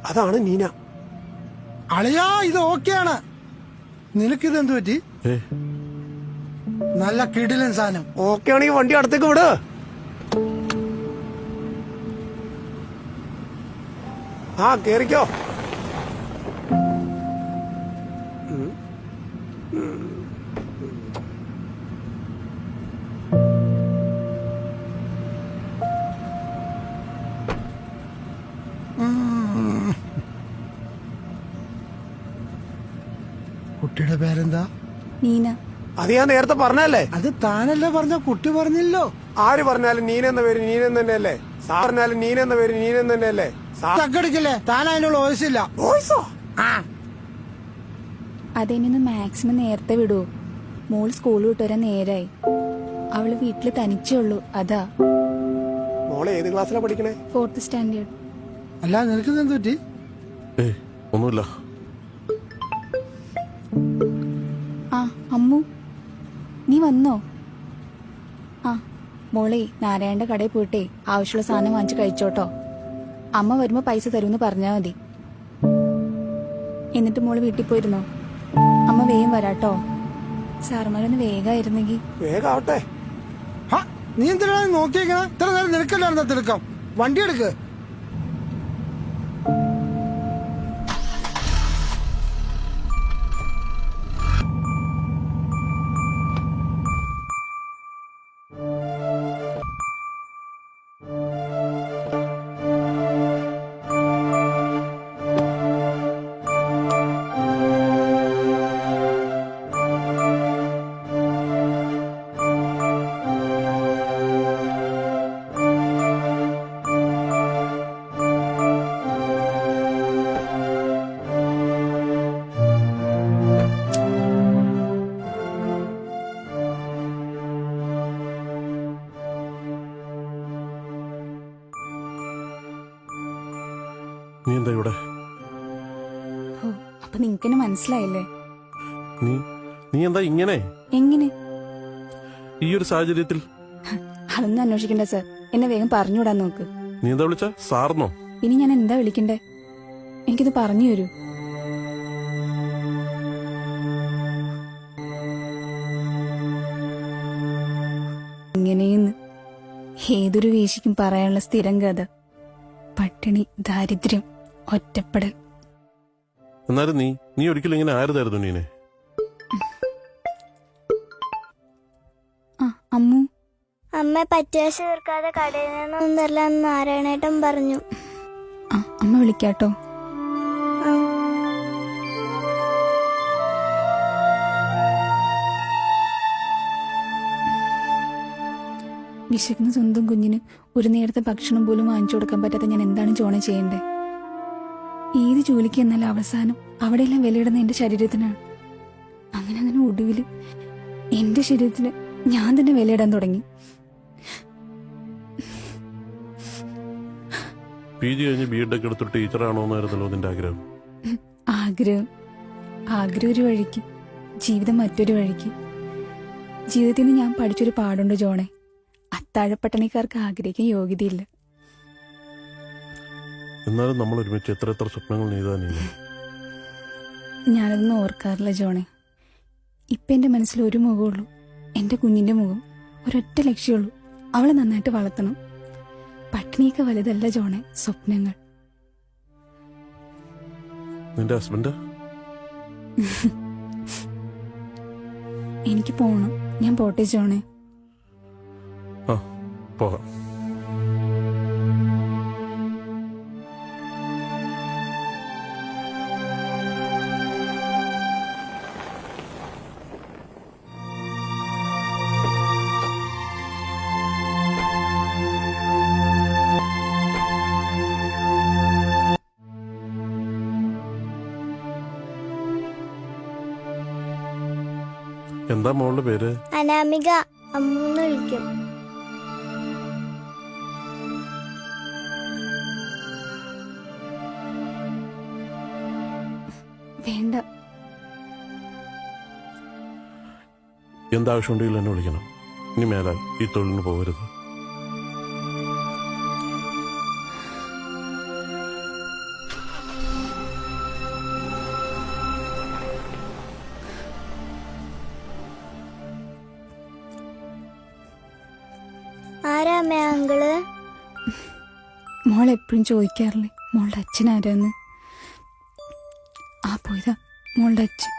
അതാണ് നീന. അളിയാ ഇത് ഓക്കെയാണ്. നിനക്കിത് എന്ത് പറ്റി? നല്ല കിടിലൻ സാധനം. ഓക്കെ ആണെങ്കിൽ വണ്ടി അടുത്തേക്ക് വിട്. ആ കേറിക്കോ. കുട്ടിയുടെ പേരെന്താ? നീന. അത് ഞാൻ നേരത്തെ പറഞ്ഞല്ലേ. അത് താനല്ലേ പറഞ്ഞ, കുട്ടി പറഞ്ഞില്ലോ. ആര് പറഞ്ഞാലും നീന എന്ന പേര് നീനെന്ന് തന്നെയല്ലേ. സാർ പറഞ്ഞാലും നീന എന്ന പേര് നീനെന്ന് തന്നെയല്ലേ. ചക്കടിക്കല്ലേ, താൻ അതിനുള്ള വോയിസില്ല. വോയിസോ? അതെന്നെ മാക്സിമം നേരത്തെ വിടുവോ? മോൾ സ്കൂൾ വിട്ടുവരാൻ നേരായി. അവള് വീട്ടില് തനിച്ചേ ഉള്ളൂ, അതാ. മോളെ ഏത് ക്ലാസ്സിലാ പഠിക്കണേ? 4th standard. അല്ല നിനക്കിത് എന്ത് പറ്റി? ഒന്നുമില്ല. ആ അമ്മു, നീ വന്നോ? ആ മോളെ, നാരായണന്റെ കടയിൽ പോയിട്ടേ ആവശ്യമുള്ള സാധനം വാങ്ങിച്ച് കഴിച്ചോട്ടോ. അമ്മ വരുമ്പോ പൈസ തരുമെന്ന് പറഞ്ഞാ മതി. എന്നിട്ട് മോള് വീട്ടിൽ പോയിരുന്നോ? അമ്മ വേഗം വരാട്ടോ. സാറുമാരൊന്ന് വേഗമായിരുന്നെങ്കിൽ. വേഗാവട്ടെ. നീ എന്തിനാണ് നോക്കിയേക്കണ? ഇത്ര നേരം നിനക്കല്ലായിരുന്ന തിടുക്കം. വണ്ടി എടുക്ക്. നീ എന്താ ഇവിടെ? അപ്പൊ നിങ്ങക്കെന്നെ മനസ്സിലായില്ലേ? നീ എന്താ ഇങ്ങനെ? എങ്ങനെ? ഈ ഒരു സാഹചര്യത്തിൽ? അതൊന്നും അന്വേഷിക്കണ്ട സർ, എന്നെ വേഗം പറഞ്ഞുവിടാൻ നോക്ക്. നീ എന്താ വിളിച്ച? സാറിനോ? ഇനി ഞാൻ എന്താ വിളിക്കണ്ടേ? എനിക്കിത് പറഞ്ഞു തരൂ. ഇങ്ങനെയെന്ന് ഏതൊരു വേശിക്കും പറയാനുള്ള സ്ഥിരം കഥ. പട്ടിണി, ദാരിദ്ര്യം, ഒറ്റപ്പെടൽ. എന്നാലും നീ ഒരിക്കലും ഇങ്ങനെ ആരുതായിരുന്നു നീനെ? അമ്മു, അമ്മ പറ്റുവാശ തീർക്കാതെ കടയിൽ നിന്നൊന്നല്ല എന്ന് നാരായണേട്ടൻ പറഞ്ഞു. അമ്മ വിളിക്കാട്ടോ. വിശക്കുന്ന സ്വന്തം കുഞ്ഞിന് ഒരു നേരത്തെ ഭക്ഷണം പോലും വാങ്ങിച്ചു കൊടുക്കാൻ പറ്റാത്ത ഞാൻ എന്താണ് ജോണെ ചെയ്യണ്ടേ? ഏത് ജോലിക്ക് എന്നാലും അവസാനം അവിടെയെല്ലാം വിലയിടുന്ന എന്റെ ശരീരത്തിനാണ്. അങ്ങനെ ഒടുവിൽ എന്റെ ശരീരത്തിന് ഞാൻ തന്നെ വിലയിടാൻ തുടങ്ങി. PG കഴിഞ്ഞ് B.Ed ഒക്കെ എടുത്തിട്ട് ടീച്ചറാണോന്നായിരുന്നല്ലോ നിന്റെ ആഗ്രഹം? ആഗ്രഹം ഒരു വഴിക്ക്, ജീവിതം മറ്റൊരു വഴിക്ക്. ജീവിതത്തിൽ നിന്ന് ഞാൻ പഠിച്ചൊരു പാടുണ്ട് ജോണെ. അത്താഴപ്പട്ടണിക്കാർക്ക് ആഗ്രഹിക്കാൻ യോഗ്യതയില്ല. എന്നാലും നമ്മൾ ഒരുമിച്ച് എത്ര സ്വപ്നങ്ങൾ നെയ്താനില്ല. ഞാനതൊന്നും ഓർക്കാറില്ല ജോണെ. ഇപ്പം എൻ്റെ മനസ്സിൽ ഒരു മുഖമുള്ളൂ, എൻ്റെ കുഞ്ഞിൻ്റെ മുഖം. ഒരൊറ്റ ലക്ഷ്യമുള്ളൂ, അവളെ നന്നായിട്ട് വളർത്തണം. പട്ടിണിയൊക്കെ വലുതല്ല ജോണെ, സ്വപ്നങ്ങൾ. നിന്റെ ഹസ്ബൻഡ്? എനിക്ക് പോണം, ഞാൻ പോട്ടെ ജോണെ. പോകാം. എന്താ മോളുടെ പേര്? അനാമിക. അമ്മൂന്ന് വിളിക്കും. വേണ്ട. എന്താവശ്യമുണ്ടെങ്കിലും എന്നെ വിളിക്കണം. ഇനി മേലാൽ ഈ തൊഴിലിന് പോകരുത്. ആരാ അമ്മേ അങ്കിള്? മോൾ എപ്പോഴും ചോദിക്കാറില്ലേ മോളുടെ അച്ഛൻ ആരാന്ന്? ആ പോയതാ മോളുടെ അച്ഛൻ.